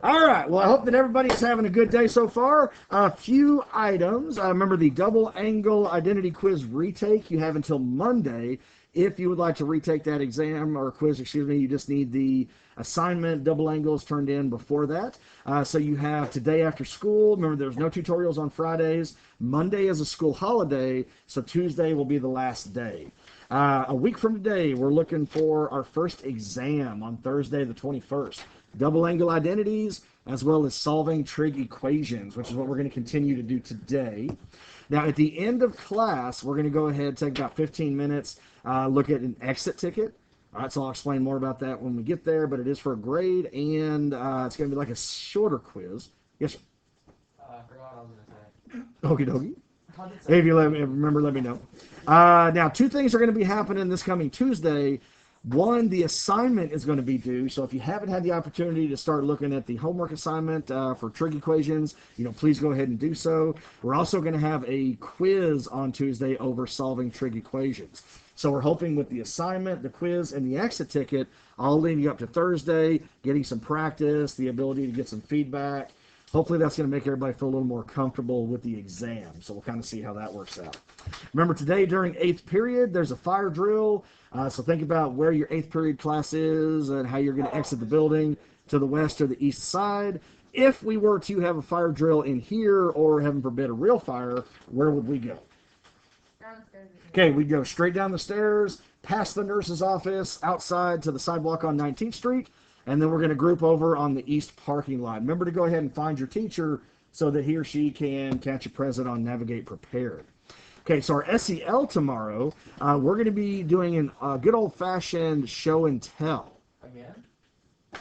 All right. Well, I hope that everybody's having a good day so far. A few items. Remember the double angle identity quiz retake. You have until Monday. If you would like to retake that exam or quiz, excuse me, you just need the assignment double angles turned in before that. So you have today after school. Remember, there's no tutorials on Fridays. Monday is a school holiday, so Tuesday will be the last day. A week from today, we're looking for our first exam on Thursday, the 21st. Double angle identities, as well as solving trig equations, which is what we're going to continue to do today. Now, at the end of class, we're going to go ahead and take about 15 minutes, look at an exit ticket. All right, so I'll explain more about that when we get there, but it is for a grade, and it's going to be like a shorter quiz. Yes, sir? I forgot what I was going to say. Okie dokie. If you remember, let me know. Now, two things are going to be happening this coming Tuesday. One, the assignment is going to be due, so if you haven't had the opportunity to start looking at the homework assignment for trig equations, please go ahead and do so. We're also going to have a quiz on Tuesday over solving trig equations. So we're hoping with the assignment, the quiz, and the exit ticket, all leading you up to Thursday, getting some practice, the ability to get some feedback. Hopefully that's going to make everybody feel a little more comfortable with the exam. So we'll kind of see how that works out. Remember, today during 8th period, there's a fire drill. So think about where your 8th period class is and how you're going to exit the building to the west or the east side. If we were to have a fire drill in here, or heaven forbid a real fire, where would we go? Downstairs. Okay, we'd go straight down the stairs, past the nurse's office, outside to the sidewalk on 19th Street, and then we're going to group over on the east parking lot. Remember to go ahead and find your teacher so that he or she can catch you present on Navigate Prepared. Okay, so our SEL tomorrow, we're going to be doing a good old-fashioned show and tell. Again?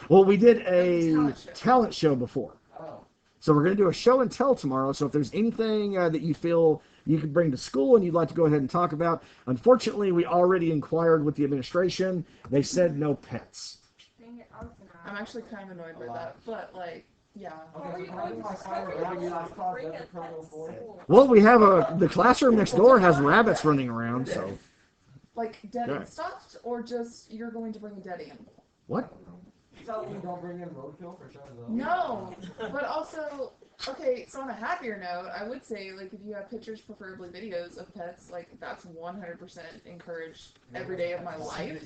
Well, we did a talent show before. Oh. So we're going to do a show and tell tomorrow. So if there's anything that you feel you could bring to school and you'd like to go ahead and talk about, unfortunately, we already inquired with the administration. They said no pets. Dang it, I was gonna I'm actually kind of annoyed by that, but like, yeah. Okay, so can I do my fire around your last class? That's a Proto 4. Well, we have the classroom next door has rabbits running around, so. Like dead Yeah. and stuffed, or just you're going to bring a dead animal? What? You tell me don't bring in roadkill for sure, though. No, but also, okay, so on a happier note, I would say, like, if you have pictures, preferably videos of pets, like, that's 100% encouraged every day of my life.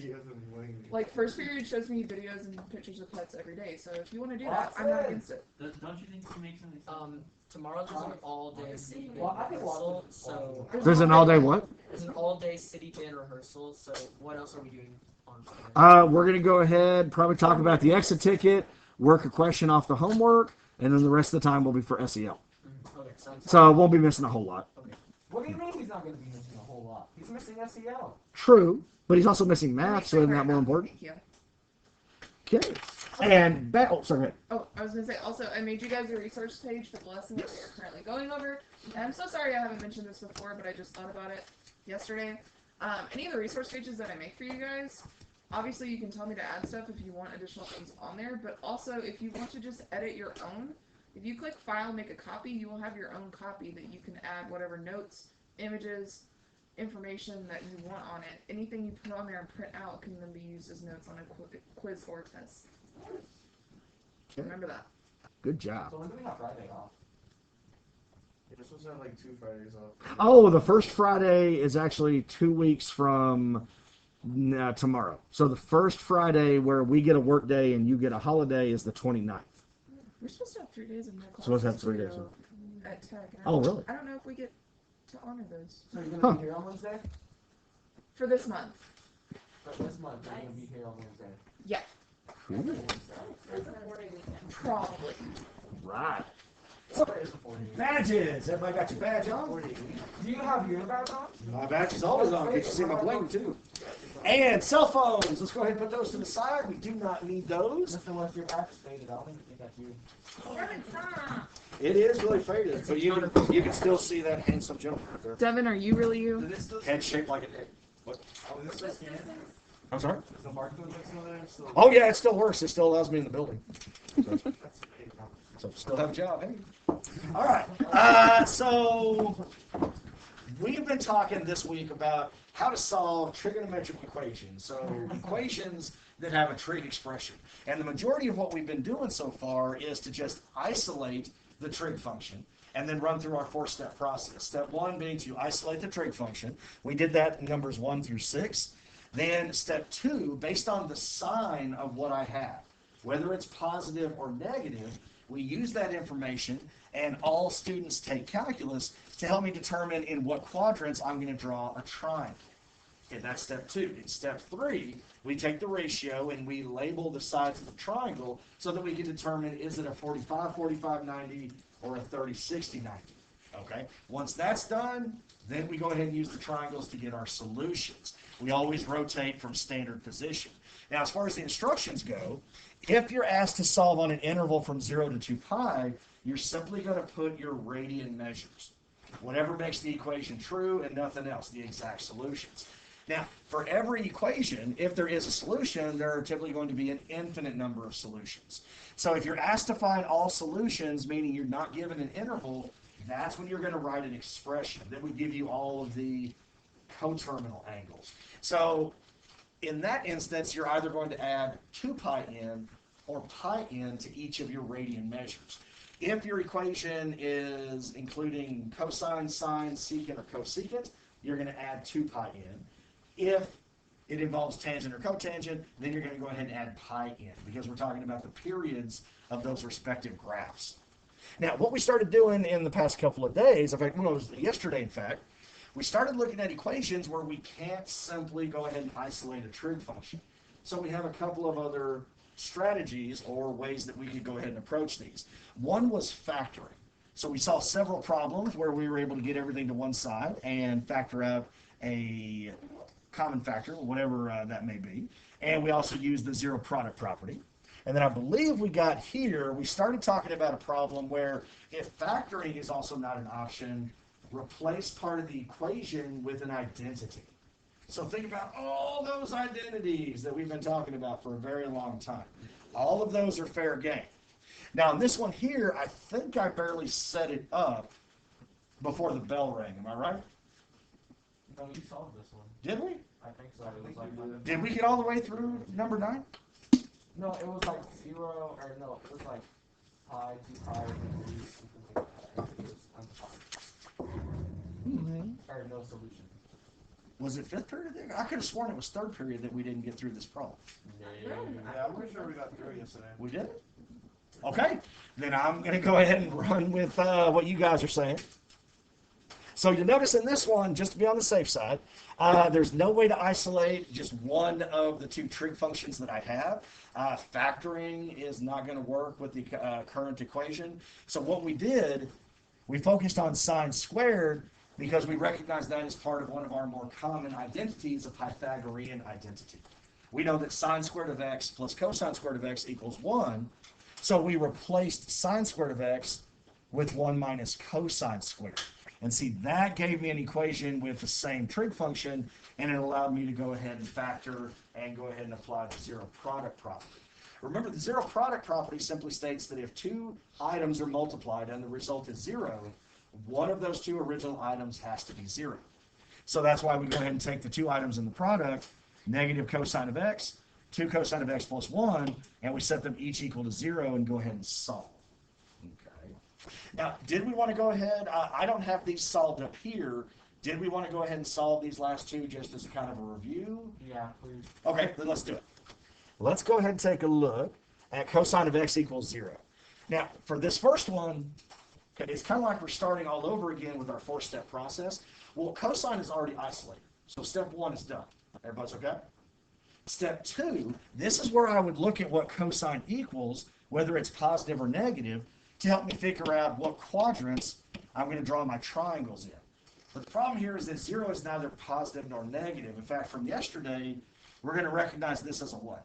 Like, first period shows me videos and pictures of pets every day, so if you want to do that, I'm not against it. Don't you think you make something? Tomorrow there's an all-day city band Well, I think rehearsal, so There's an all-day what? there's an all-day city band rehearsal. So what else are we doing on Friday? We're going to go ahead, probably talk about the exit ticket, work a question off the homework, and then the rest of the time will be for SEL. Okay, sounds So won't be missing a whole lot. What do you mean he's not going to be missing a whole lot? He's missing SEL. True, but he's also missing math, so isn't that more important? Thank you. Okay. And oh, sorry, go ahead. Oh, I was gonna say, also, I made you guys a resource page for the lesson that we are currently going over. And I'm so sorry I haven't mentioned this before, but I just thought about it yesterday. Any of the resource pages that I make for you guys, obviously you can tell me to add stuff if you want additional things on there, but also if you want to just edit your own, if you click File, Make a Copy, you will have your own copy that you can add whatever notes, images, information that you want on it. Anything you put on there and print out can then be used as notes on a quiz or test. Remember that. Good job. So when do we have Friday off? You're supposed to have like 2 Fridays off. Oh, the first Friday is actually 2 weeks from tomorrow. So the first Friday where we get a work day and you get a holiday is the 29th. We're supposed to have 3 days of no classes. Supposed to have 3 days. At Tech. and Oh, really? I don't know if we get to honor those So you're going Huh. to be here on Wednesday? for this month. For this month, you're going to be here on Wednesday. Yeah, probably. Right. It's the 40. Badges. Everybody got your badge on? Do you have your badge on? My badge is always on. Get you see my bling too. And cell phones. Let's go ahead and put those to the side. We do not need those. Mr. West, your badge is faded. I don't think that's you. It is really faded, but you can still see that handsome gentleman right there. Devin, are you really you? Head shaped like an egg. What? Oh, is this still scanning? I'm sorry? Is the barcode still there? Still... Oh yeah, it still works. It still allows me in the building. So still have a job. Hey. All right. So we've been talking this week about how to solve trigonometric equations. So equations that have a trig expression. And the majority of what we've been doing so far is to just isolate the trig function and then run through our four-step process. Step one being to isolate the trig function. We did that in numbers 1 through 6. Then step two, based on the sign of what I have, whether it's positive or negative, we use that information, and all students take calculus to help me determine in what quadrants I'm going to draw a triangle. Okay, that's step two. In step three, we take the ratio and we label the sides of the triangle so that we can determine, is it a 45, 45, 90 or a 30, 60, 90. Okay, once that's done, then we go ahead and use the triangles to get our solutions. We always rotate from standard position. Now, as far as the instructions go, if you're asked to solve on an interval from 0 to 2 pi, you're simply going to put your radian measures. Whatever makes the equation true and nothing else, the exact solutions. Now, for every equation, if there is a solution, there are typically going to be an infinite number of solutions. So if you're asked to find all solutions, meaning you're not given an interval, that's when you're going to write an expression that would give you all of the coterminal angles. So in that instance, you're either going to add 2 pi n or pi n to each of your radian measures. If your equation is including cosine, sine, secant, or cosecant, you're going to add 2 pi n. If it involves tangent or cotangent, then you're going to go ahead and add pi n, because we're talking about the periods of those respective graphs. Now, what we started doing in the past couple of days, in fact, well, it was yesterday, in fact, we started looking at equations where we can't simply go ahead and isolate a trig function. So we have a couple of other strategies or ways that we could go ahead and approach these. One was factoring. So we saw several problems where we were able to get everything to one side and factor out a common factor, whatever that may be. And we also used the zero product property. And then I believe we got here, we started talking about a problem where if factoring is also not an option, replace part of the equation with an identity. So think about all those identities that we've been talking about for a very long time. All of those are fair game. Now, in this one here, I think I barely set it up before the bell rang. Am I right? No, you solved this one. Did we? I think so. It was like Did we get all the way through number 9? no, it was like 0 or no, it was like pi, 2 pi, 3. Or no solution. Was it 5th period? I could have sworn it was 3rd period that we didn't get through this problem. Yeah, I'm pretty sure we got through yesterday. We did? Okay, then I'm going to go ahead and run with what you guys are saying. So you'll notice in this one, just to be on the safe side, there's no way to isolate just one of the two trig functions that I have. Factoring is not going to work with the current equation. So what we did, we focused on sine squared because we recognize that as part of one of our more common identities, a Pythagorean identity. We know that sine squared of x plus cosine squared of x equals 1. So we replaced sine squared of x with 1 minus cosine squared. And see, that gave me an equation with the same trig function, and it allowed me to go ahead and factor and go ahead and apply the zero product property. Remember, the zero product property simply states that if two items are multiplied and the result is 0, one of those two original items has to be 0. So that's why we go ahead and take the two items in the product, negative cosine of x, 2 cosine of x plus 1, and we set them each equal to 0 and go ahead and solve. Now, did we want to go ahead? I don't have these solved up here. Did we want to go ahead and solve these last two just as a kind of a review? Yeah, please. Okay, then let's do it. Let's go ahead and take a look at cosine of x equals 0. Now, for this first one, it's kind of like we're starting all over again with our 4-step process. Well, cosine is already isolated, so step 1 is done. Everybody's okay? Step 2, this is where I would look at what cosine equals, whether it's positive or negative, to help me figure out what quadrants I'm going to draw my triangles in. But the problem here is that 0 is neither positive nor negative. In fact, from yesterday, we're going to recognize this as a what?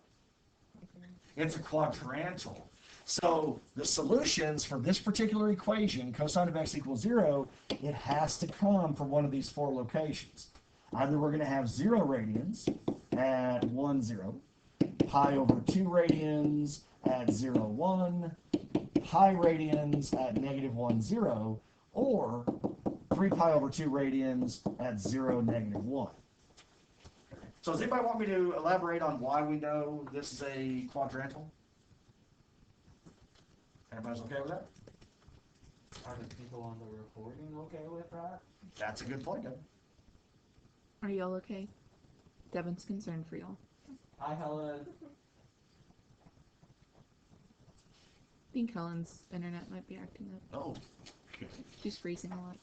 It's a quadrantal. So the solutions for this particular equation, cosine of x equals 0, it has to come from one of these 4 locations. Either we're going to have 0 radians at 1, 0, pi over 2 radians at 0, 1, pi radians at negative 1, 0, or 3 pi over 2 radians at 0, negative 1. So does anybody want me to elaborate on why we know this is a quadrantal? Everybody's okay with that? Are the people on the recording okay with that? That's a good point, Devin. Are y'all okay? Devin's concerned for y'all. Hi, Helen. I think Helen's internet might be acting up. Oh, okay. She's freezing a lot.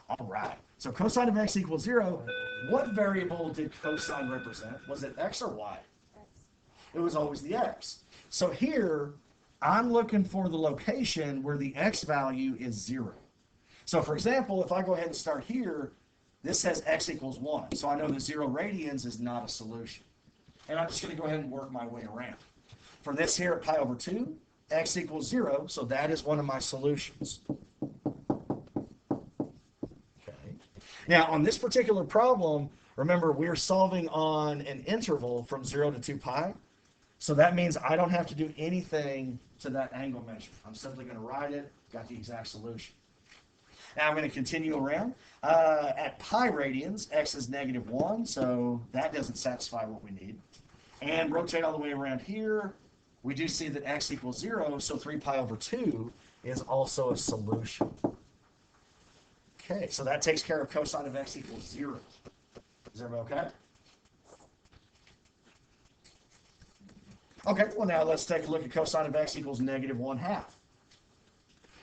All right. So cosine of x equals 0. What variable did cosine represent? Was it x or y? It was always the x. So here, I'm looking for the location where the x value is 0. So for example, if I go ahead and start here, this says x equals 1. So I know that 0 radians is not a solution. And I'm just going to go ahead and work my way around. For this here at pi over 2, x equals 0, so that is one of my solutions. Okay. Now, on this particular problem, remember, we're solving on an interval from 0 to 2 pi. So that means I don't have to do anything to that angle measure. I'm simply going to write it, got the exact solution. Now I'm going to continue around. At pi radians, x is -1, so that doesn't satisfy what we need. And rotate all the way around here. We do see that x equals 0, so 3 pi over 2 is also a solution. Okay, so that takes care of cosine of x equals 0. Is everybody okay? Okay, well now let's take a look at cosine of x equals -1/2.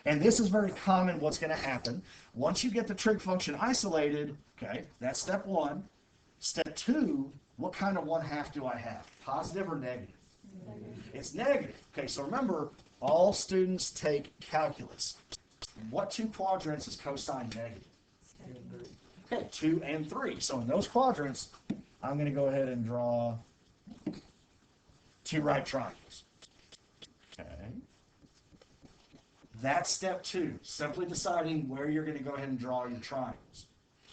And this is very common what's going to happen. Once you get the trig function isolated, okay, that's step 1. Step 2, what kind of 1/2 do I have? Positive or negative? It's negative. Okay, so remember, all students take calculus. What two quadrants is cosine negative? Okay, 2 and 3. So in those quadrants, I'm going to go ahead and draw 2 right triangles. Okay. That's step 2, simply deciding where you're going to go ahead and draw your triangles.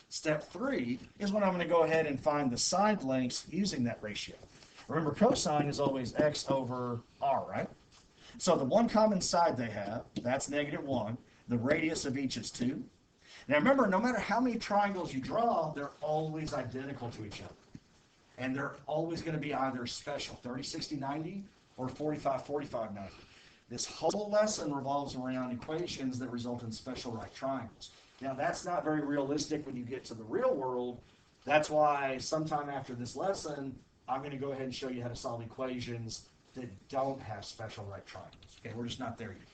Step 3 is when I'm going to go ahead and find the side lengths using that ratio. Remember, cosine is always x over r, right? So the one common side they have, that's -1. The radius of each is 2. Now remember, no matter how many triangles you draw, they're always identical to each other. And they're always going to be either special, 30, 60, 90, or 45, 45, 90. This whole lesson revolves around equations that result in special right triangles. Now, that's not very realistic when you get to the real world. That's why sometime after this lesson, I'm going to go ahead and show you how to solve equations that don't have special right triangles. Okay, we're just not there yet.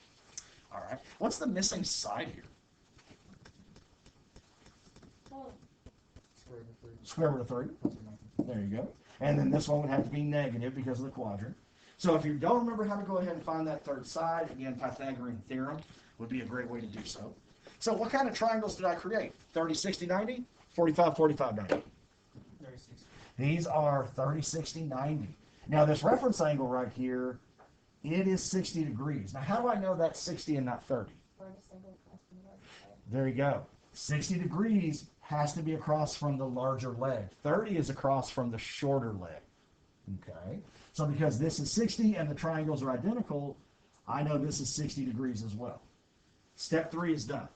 All right. What's the missing side here? Square root of 3. There you go. And then this one would have to be negative because of the quadrant. So if you don't remember how to go ahead and find that third side, again, Pythagorean theorem would be a great way to do so. So what kind of triangles did I create? 30, 60, 90? 45, 45, 90. 36. These are 30, 60, 90. Now this reference angle right here, it is 60 degrees. Now how do I know that's 60 and not 30? There you go. 60 degrees has to be across from the larger leg. 30 is across from the shorter leg. Okay? So because this is 60 and the triangles are identical, I know this is 60 degrees as well. Step 3 is done.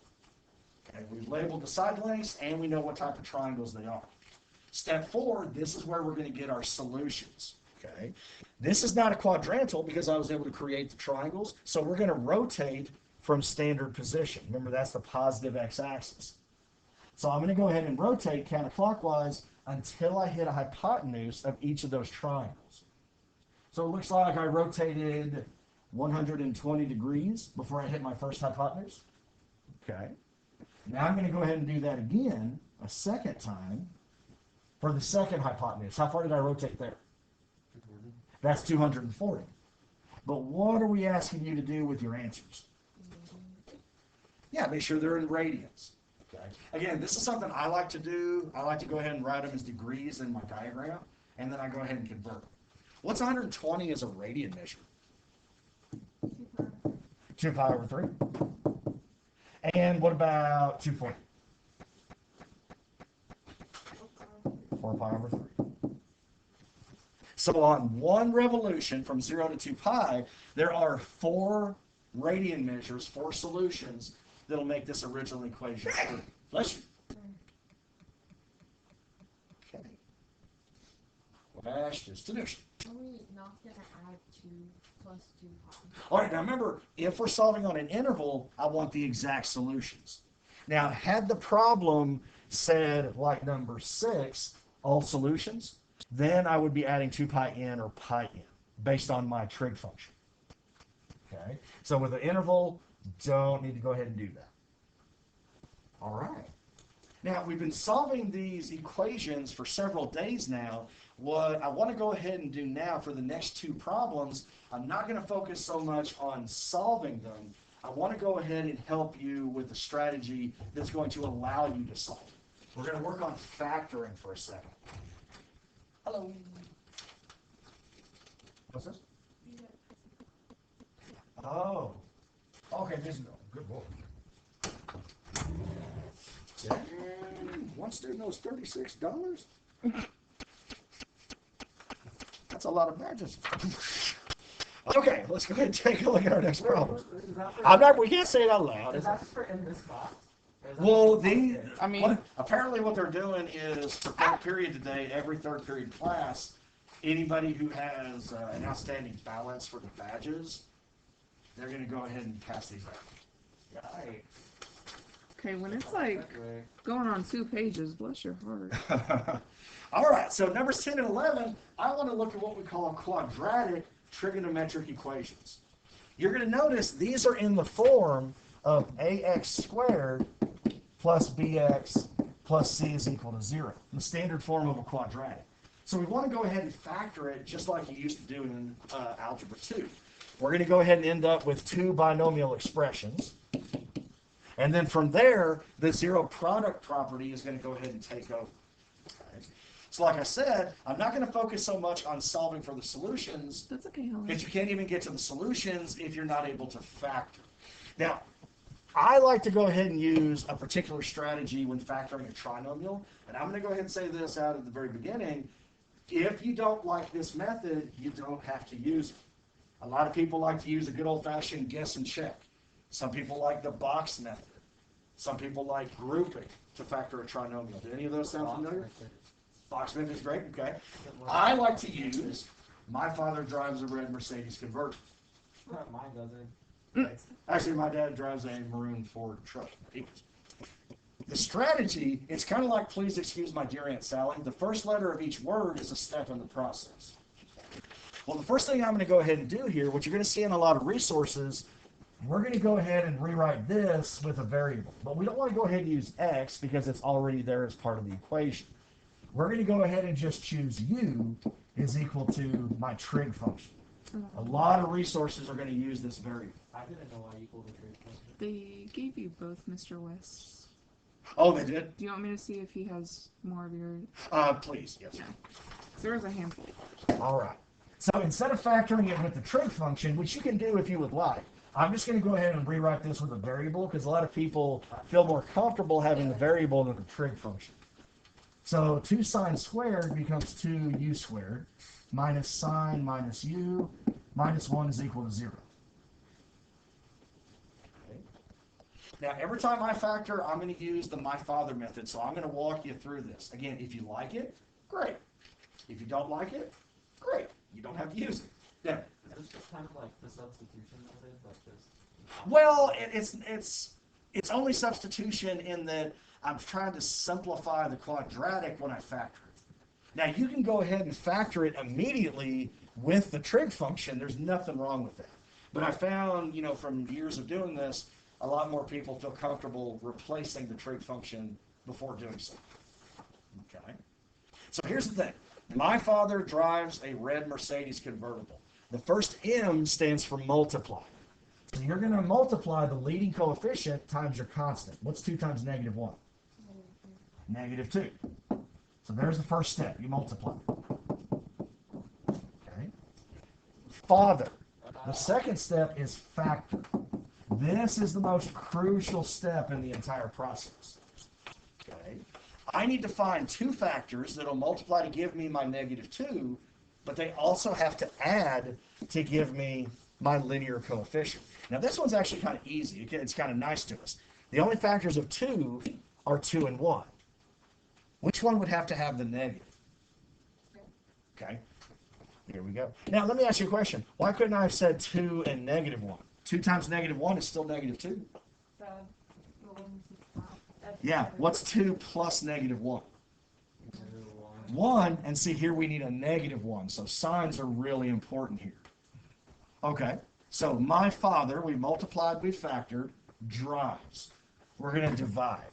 Okay, we've labeled the side lengths and we know what type of triangles they are. Step 4, this is where we're going to get our solutions. Okay? This is not a quadrantal because I was able to create the triangles, so we're going to rotate from standard position. Remember, that's the positive x-axis. So I'm going to go ahead and rotate counterclockwise until I hit a hypotenuse of each of those triangles. So it looks like I rotated 120 degrees before I hit my first hypotenuse. Okay. Now I'm going to go ahead and do that again a second time for the second hypotenuse. How far did I rotate there? That's 240. But what are we asking you to do with your answers? Yeah, make sure they're in radians. Okay. Again, this is something I like to do. I like to go ahead and write them as degrees in my diagram, and then I go ahead and convert them. What's 120 as a radian measure? 2 pi over 3. And what about 240? 4 pi over 3. So on one revolution from 0 to 2 pi, there are 4 radian measures, 4 solutions that'll make this original equation true. Bless you. Okay. Dash distribution. Are we not gonna add 2 plus 2 pi? All right, now remember, if we're solving on an interval, I want the exact solutions. Now, had the problem said, like number 6, all solutions, then I would be adding 2 pi n or pi n based on my trig function. Okay, so with an interval, don't need to go ahead and do that. All right. Now, we've been solving these equations for several days now. What I want to go ahead and do now for the next 2 problems, I'm not going to focus so much on solving them. I want to go ahead and help you with a strategy that's going to allow you to solve. We're going to work on factoring for a second. Hello. What's this? Oh. Okay, this is good boy. Dang, one student knows $36? That's a lot of badges. Okay, let's go ahead and take a look at our next problem. We can't say it out loud. Is that just for in this class? Or is that Well, for- apparently what they're doing is for third period today, every third period class, anybody who has an outstanding balance for the badges, they're going to go ahead and pass these out. Yikes. Okay, when it's like Okay. going on 2 pages, bless your heart. All right, so numbers 10 and 11, I want to look at what we call quadratic trigonometric equations. You're going to notice these are in the form of ax squared plus bx plus c is equal to 0, the standard form of a quadratic. So we want to go ahead and factor it just like you used to do in Algebra 2. We're going to go ahead and end up with 2 binomial expressions. And then from there, the zero product property is going to go ahead and take over. Okay. So like I said, I'm not going to focus so much on solving for the solutions, That's okay, Helen. because you can't even get to the solutions if you're not able to factor. Now, I like to go ahead and use a particular strategy when factoring a trinomial, and I'm going to go ahead and say this out at the very beginning. If you don't like this method, you don't have to use it. A lot of people like to use a good old-fashioned guess and check. Some people like the box method. Some people like grouping to factor a trinomial. Do any of those sound familiar? Box method is great, okay. I like to use, my father drives a red Mercedes convertible. Mine doesn't. Okay. Actually, my dad drives a maroon Ford truck. The strategy, it's kind of like, please excuse my dear Aunt Sally, the first letter of each word is a step in the process. Well, the first thing I'm going to go ahead and do here, what you're going to see in a lot of resources, we're going to go ahead and rewrite this with a variable. But we don't want to go ahead and use x because it's already there as part of the equation. We're going to go ahead and just choose u is equal to my trig function. A lot of resources are going to use this variable. I didn't know why equal to trig function. They gave you both Mr. West. Oh, they did? Do you want me to see if he has more of your... Please, yes. There was a handful. All right. So instead of factoring it with the trig function, which you can do if you would like, I'm just going to go ahead and rewrite this with a variable because a lot of people feel more comfortable having the variable than the trig function. So 2 sine squared becomes 2u squared minus sine minus u minus 1 is equal to 0. Okay. Now, every time I factor, I'm going to use the my father method. So I'm going to walk you through this. Again, if you like it, great. If you don't like it, great. You don't have to use it. Yeah. Is this just kind of like the substitution method? Like just... Well, it's only substitution in that I'm trying to simplify the quadratic when I factor it. Now, you can go ahead and factor it immediately with the trig function. There's nothing wrong with that. But I found, from years of doing this, a lot more people feel comfortable replacing the trig function before doing so. Okay. So here's the thing. My father drives a red Mercedes convertible. The first M stands for multiply. So you're going to multiply the leading coefficient times your constant. What's 2 times negative 1? Negative 2. So there's the first step. You multiply. Okay. Father. The second step is factor. This is the most crucial step in the entire process. Okay. I need to find 2 factors that will multiply to give me my negative 2, but they also have to add to give me my linear coefficient. Now this one's actually kind of easy. It's kind of nice to us. The only factors of 2 are 2 and 1. Which one would have to have the negative? Okay, here we go. Now, let me ask you a question. Why couldn't I have said 2 and -1? 2 times -1 is still -2. Yeah, what's 2 plus -1? 1, and see here we need a -1, so signs are really important here. Okay, so my father, we multiplied, we factored, drives. We're going to divide.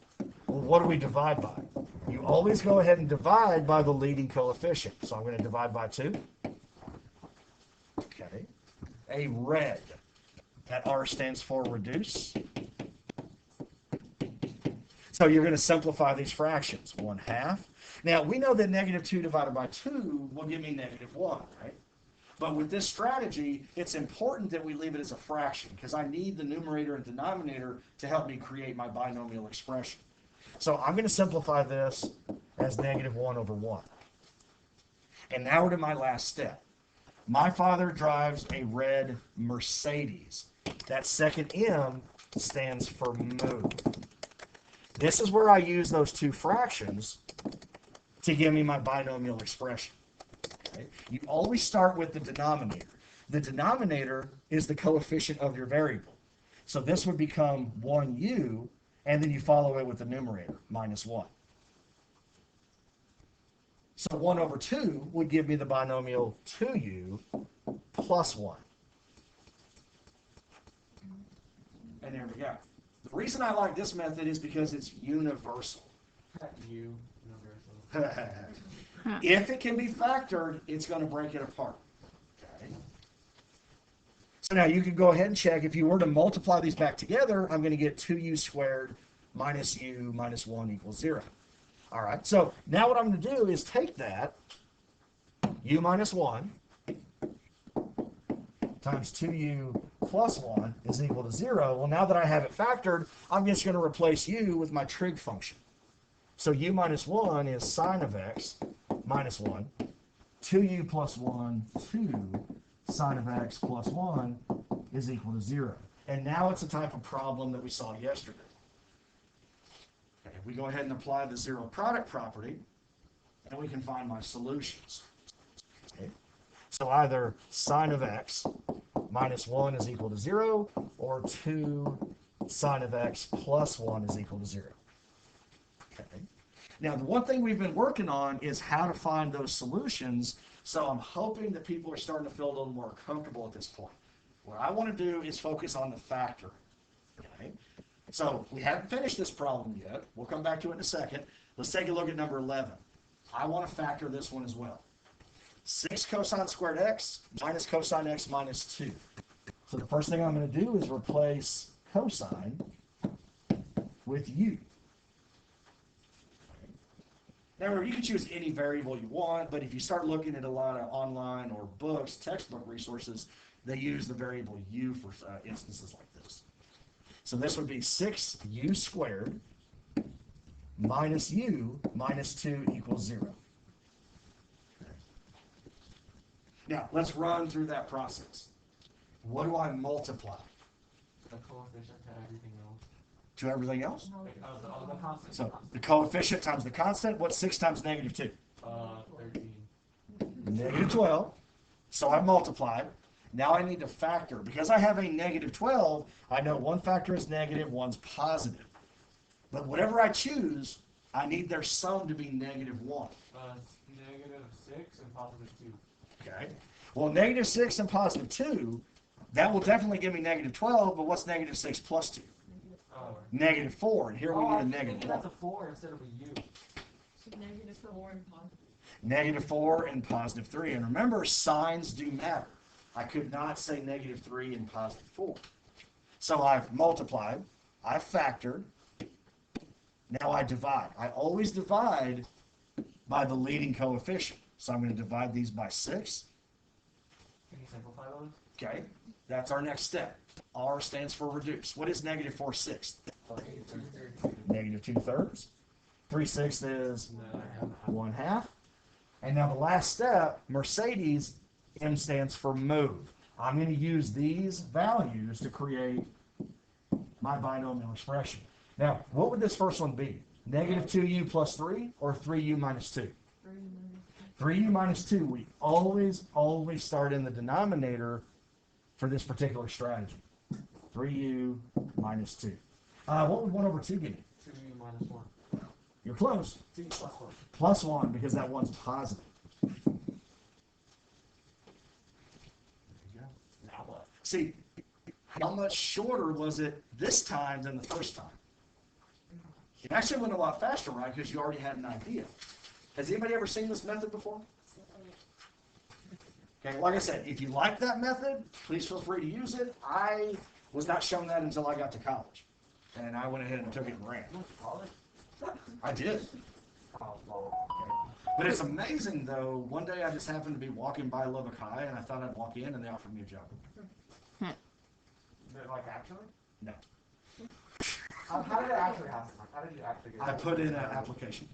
Well, what do we divide by? You always go ahead and divide by the leading coefficient. So I'm going to divide by 2. Okay. A red. That R stands for reduce. So you're going to simplify these fractions. 1/2. Now, we know that -2 divided by 2 will give me -1, right? But with this strategy, it's important that we leave it as a fraction because I need the numerator and denominator to help me create my binomial expression. So I'm going to simplify this as -1/1. And now we're to my last step. My father drives a red Mercedes. That second M stands for move. This is where I use those two fractions to give me my binomial expression. Okay? You always start with the denominator. The denominator is the coefficient of your variable. So this would become 1u, and then you follow it with the numerator, -1. So 1/2 would give me the binomial 2u plus 1. And there we go. The reason I like this method is because it's universal. If it can be factored, it's going to break it apart. Okay. So now you can go ahead and check. If you were to multiply these back together, I'm going to get 2u squared minus u minus 1 equals 0. All right, so now what I'm going to do is take that, u minus 1 times 2u plus 1 is equal to 0. Well, now that I have it factored, I'm just going to replace u with my trig function. So u minus 1 is sine of x minus 1. 2u plus 1, 2 sine of x plus 1 is equal to 0. And now it's the type of problem that we saw yesterday. Okay, we go ahead and apply the zero product property, and we can find my solutions. Okay. So either sine of x minus 1 is equal to 0, or 2 sine of x plus 1 is equal to 0. Okay. Now, the one thing we've been working on is how to find those solutions, so I'm hoping that people are starting to feel a little more comfortable at this point. What I want to do is focus on the factor. Okay. So we haven't finished this problem yet. We'll come back to it in a second. Let's take a look at number 11. I want to factor this one as well. 6 cosine squared x minus cosine x minus 2. So the first thing I'm going to do is replace cosine with u. Now, you can choose any variable you want, but if you start looking at a lot of online or books, textbook resources, they use the variable u for instances like this. So this would be 6u squared minus u minus 2 equals 0. Now, let's run through that process. What do I multiply? The coefficient to everything else. To everything else? The constant. So the coefficient times the constant. What's 6 times -2? 13. -12. So I multiplied. Now I need to factor. Because I have a -12, I know one factor is negative, one's positive. But whatever I choose, I need their sum to be -1. -6 and +2. Okay. Well, -6 and +2, that will definitely give me -12, but what's -6 plus 2? -4, and here we need a -1. That's a 4 instead of a u. So -4 and -4 and +3. And remember, signs do matter. I could not say -3 and +4. So I've multiplied, I've factored, now I divide. I always divide by the leading coefficient. So I'm going to divide these by 6. Can you simplify those? Okay, that's our next step. R stands for reduce. What is -4/6? -2/3. 3/6 is 1/2. And now the last step, Mercedes, M stands for move. I'm going to use these values to create my binomial expression. Now, what would this first one be? -2u plus 3 or 3u minus 2? 3u minus 2, we always start in the denominator for this particular strategy. 3u minus 2. What would 1 over 2 give you? 2u minus 1. You're close. 2u plus 1. Plus 1, because that one's positive. There you go. Now what? See, how much shorter was it this time than the first time? It actually went a lot faster, right? Because you already had an idea. Has anybody ever seen this method before? Okay, like I said, if you like that method, please feel free to use it. I was not shown that until I got to college. And I went ahead and took it and ran. I did. But it's amazing, though. One day I just happened to be walking by Lubbock High, and I thought I'd walk in, and they offered me a job. Like actually? No. How did it actually happen? Like, how did you actually get I put in an application.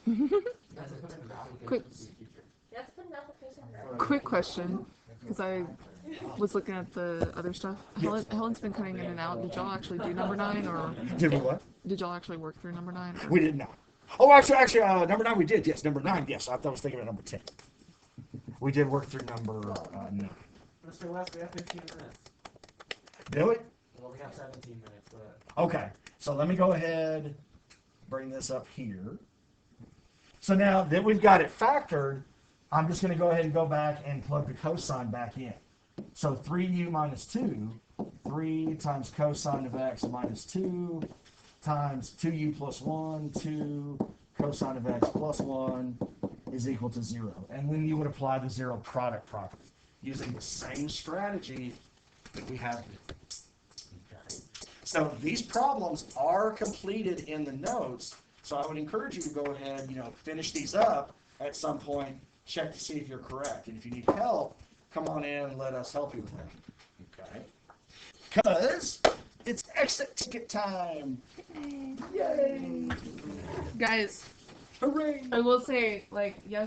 You guys put in an application Quick. to be a teacher? That's been an application. Quick question, because I was looking at the other stuff. Helen's been coming in and out. Did y'all actually do number 9, or Did we what? did y'all actually work through number 9? We did not. Oh, actually, number 9 we did. Yes, number 9. Yes, I was thinking of number 10. We did work through number 9. Mr. West, we have 15 minutes. Do we? Well, we have 17 minutes, but Okay. So let me go ahead, bring this up here. So now that we've got it factored, I'm just going to go ahead and go back and plug the cosine back in. So 3u minus 2, 3 times cosine of x minus 2 times 2u plus 1, 2 cosine of x plus 1 is equal to 0. And then you would apply the zero product property using the same strategy that we have here. Okay. So these problems are completed in the notes. So I would encourage you to go ahead, finish these up at some point, check to see if you're correct. And if you need help, come on in and let us help you with that. Okay? Because it's exit ticket time. Yay! Guys, Hooray! I will say, yes,